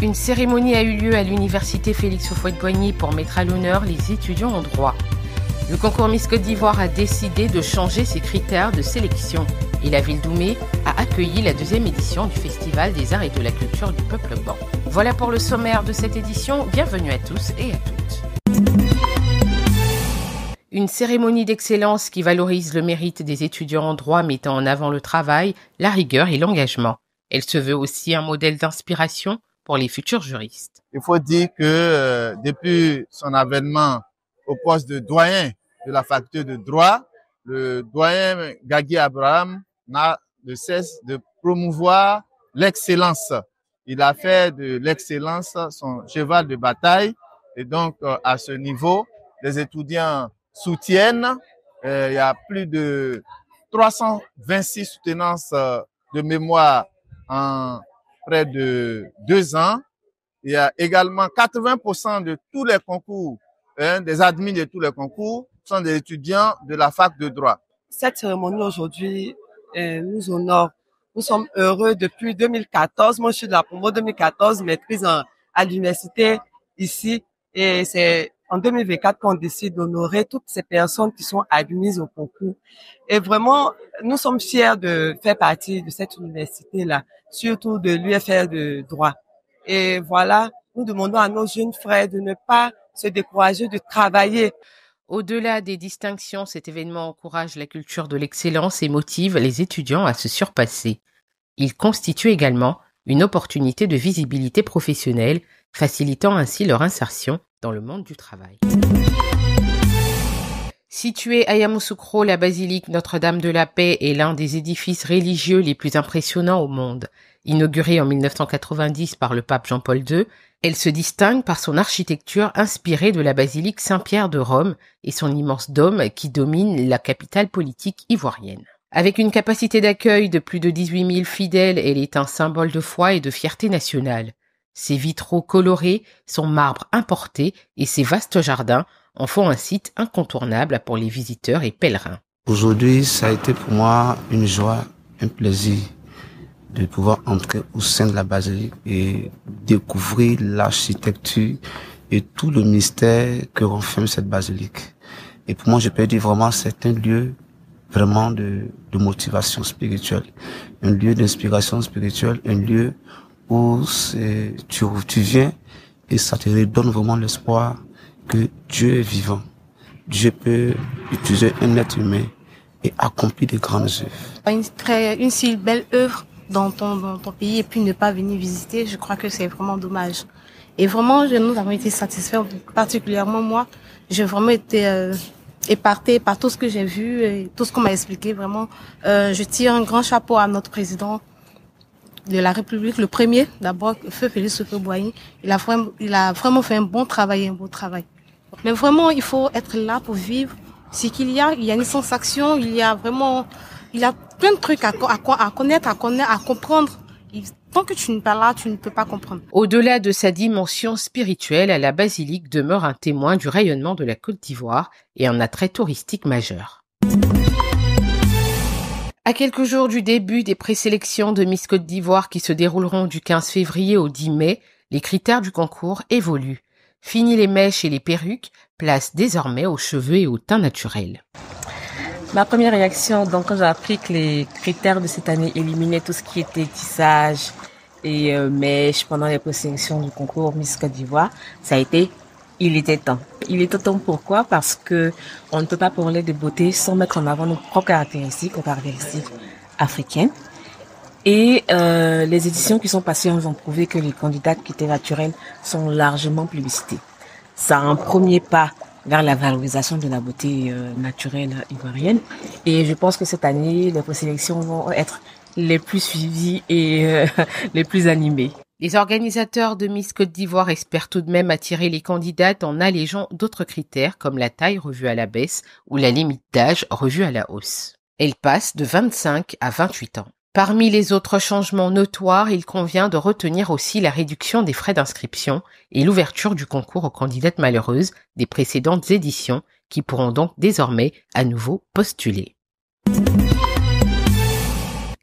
Une cérémonie a eu lieu à l'université Félix Houphouët-Boigny pour mettre à l'honneur les étudiants en droit. Le concours Miss Côte d'Ivoire a décidé de changer ses critères de sélection et la ville d'Oumé a accueilli la 2e édition du Festival des Arts et de la Culture du Peuple Ban. Voilà pour le sommaire de cette édition. Bienvenue à tous et à toutes. Une cérémonie d'excellence qui valorise le mérite des étudiants en droit mettant en avant le travail, la rigueur et l'engagement. Elle se veut aussi un modèle d'inspiration pour les futurs juristes. Il faut dire que depuis son avènement au poste de doyen de la faculté de droit, le doyen Gagui Abraham n'a de cesse de promouvoir l'excellence. Il a fait de l'excellence son cheval de bataille et donc à ce niveau, les étudiants soutiennent. Il y a plus de 326 soutenances de mémoire en près de 2 ans. Il y a également 80% de tous les concours, des admis de tous les concours sont des étudiants de la fac de droit. Cette cérémonie aujourd'hui nous honore. Nous sommes heureux depuis 2014. Moi, je suis de la promo 2014, maîtrise à l'université ici. Et c'est en 2024 qu'on décide d'honorer toutes ces personnes qui sont admises au concours. Et vraiment, nous sommes fiers de faire partie de cette université-là, surtout de l'UFR de droit. Et voilà, nous demandons à nos jeunes frères de ne pas se décourager de travailler. Au-delà des distinctions, cet événement encourage la culture de l'excellence et motive les étudiants à se surpasser. Il constitue également une opportunité de visibilité professionnelle, facilitant ainsi leur insertion dans le monde du travail. Située à Yamoussoukro, la basilique Notre-Dame de la Paix est l'un des édifices religieux les plus impressionnants au monde. Inaugurée en 1990 par le pape Jean-Paul II, elle se distingue par son architecture inspirée de la basilique Saint-Pierre de Rome et son immense dôme qui domine la capitale politique ivoirienne. Avec une capacité d'accueil de plus de 18 000 fidèles, elle est un symbole de foi et de fierté nationale. Ses vitraux colorés, son marbre importé et ses vastes jardins en font un site incontournable pour les visiteurs et pèlerins. Aujourd'hui, ça a été pour moi une joie, un plaisir de pouvoir entrer au sein de la basilique et découvrir l'architecture et tout le mystère que renferme cette basilique. Et pour moi, je peux dire vraiment, c'est un lieu vraiment de motivation spirituelle, un lieu d'inspiration spirituelle, un lieu où tu viens et ça te redonne vraiment l'espoir que Dieu est vivant. Dieu peut utiliser un être humain et accomplir de grandes œuvres. Une si belle œuvre dans ton pays et puis ne pas venir visiter, je crois que c'est vraiment dommage. Et vraiment, nous avons été satisfaits, particulièrement moi. J'ai vraiment été épatée par tout ce que j'ai vu et tout ce qu'on m'a expliqué. Vraiment, je tire un grand chapeau à notre président de la République, le premier, d'abord, Feu Félix Houphouët-Boigny. Il a vraiment fait un bon travail, un beau travail. Mais vraiment, il faut être là pour vivre. C'est qu'il y a une sensation, il y a plein de trucs à connaître, à comprendre. Tant que tu n'es pas là, tu ne peux pas comprendre. Au-delà de sa dimension spirituelle, la basilique demeure un témoin du rayonnement de la Côte d'Ivoire et un attrait touristique majeur. À quelques jours du début des présélections de Miss Côte d'Ivoire qui se dérouleront du 15 février au 10 mai, les critères du concours évoluent. Fini les mèches et les perruques, place désormais aux cheveux et au teint naturel. Ma première réaction, donc, quand j'ai appris que les critères de cette année éliminaient tout ce qui était tissage et mèches pendant les présélections du concours Miss Côte d'Ivoire, ça a été il était temps. Il était temps pourquoi? Parce que on ne peut pas parler de beauté sans mettre en avant nos propres caractéristiques africaines. Et les éditions qui sont passées nous ont prouvé que les candidates qui étaient naturelles sont largement plébiscitées. C'est un premier pas vers la valorisation de la beauté naturelle ivoirienne. Et je pense que cette année, les présélections vont être les plus suivies et les plus animées. Les organisateurs de Miss Côte d'Ivoire espèrent tout de même attirer les candidates en allégeant d'autres critères comme la taille revue à la baisse ou la limite d'âge revue à la hausse. Elle passe de 25 à 28 ans. Parmi les autres changements notoires, il convient de retenir aussi la réduction des frais d'inscription et l'ouverture du concours aux candidates malheureuses des précédentes éditions qui pourront donc désormais à nouveau postuler.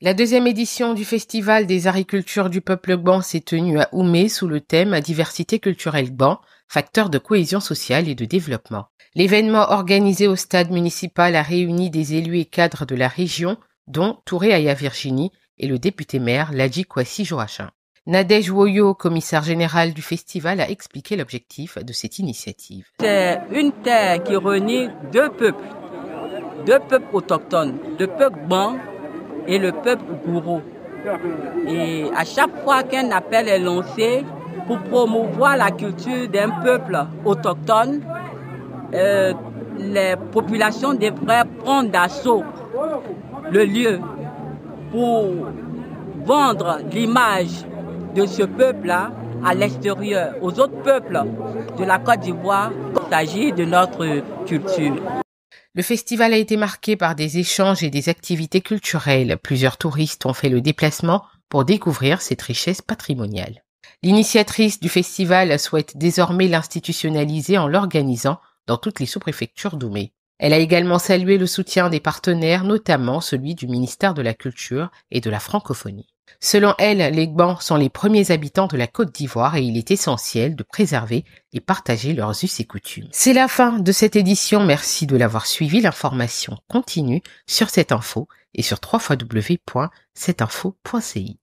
La deuxième édition du Festival des arts et cultures du peuple Gban s'est tenue à Oumé sous le thème Diversité culturelle Gban, facteur de cohésion sociale et de développement. L'événement organisé au stade municipal a réuni des élus et cadres de la région, dont Touré Aya Virginie et le député-maire Ladji Kwasi Joachim. Nadège Woyo, commissaire général du festival, a expliqué l'objectif de cette initiative. C'est une terre qui réunit deux peuples autochtones, le peuple Gban et le peuple Gouro. Et à chaque fois qu'un appel est lancé pour promouvoir la culture d'un peuple autochtone, les populations devraient prendre d'assaut le lieu pour vendre l'image de ce peuple-là à l'extérieur, aux autres peuples de la Côte d'Ivoire, il s'agit de notre culture. Le festival a été marqué par des échanges et des activités culturelles. Plusieurs touristes ont fait le déplacement pour découvrir cette richesse patrimoniale. L'initiatrice du festival souhaite désormais l'institutionnaliser en l'organisant dans toutes les sous-préfectures d'Oumé. Elle a également salué le soutien des partenaires, notamment celui du ministère de la Culture et de la Francophonie. Selon elle, les Gbans sont les premiers habitants de la Côte d'Ivoire et il est essentiel de préserver et partager leurs us et coutumes. C'est la fin de cette édition. Merci de l'avoir suivi. L'information continue sur cette info et sur www.cetinfo.ci.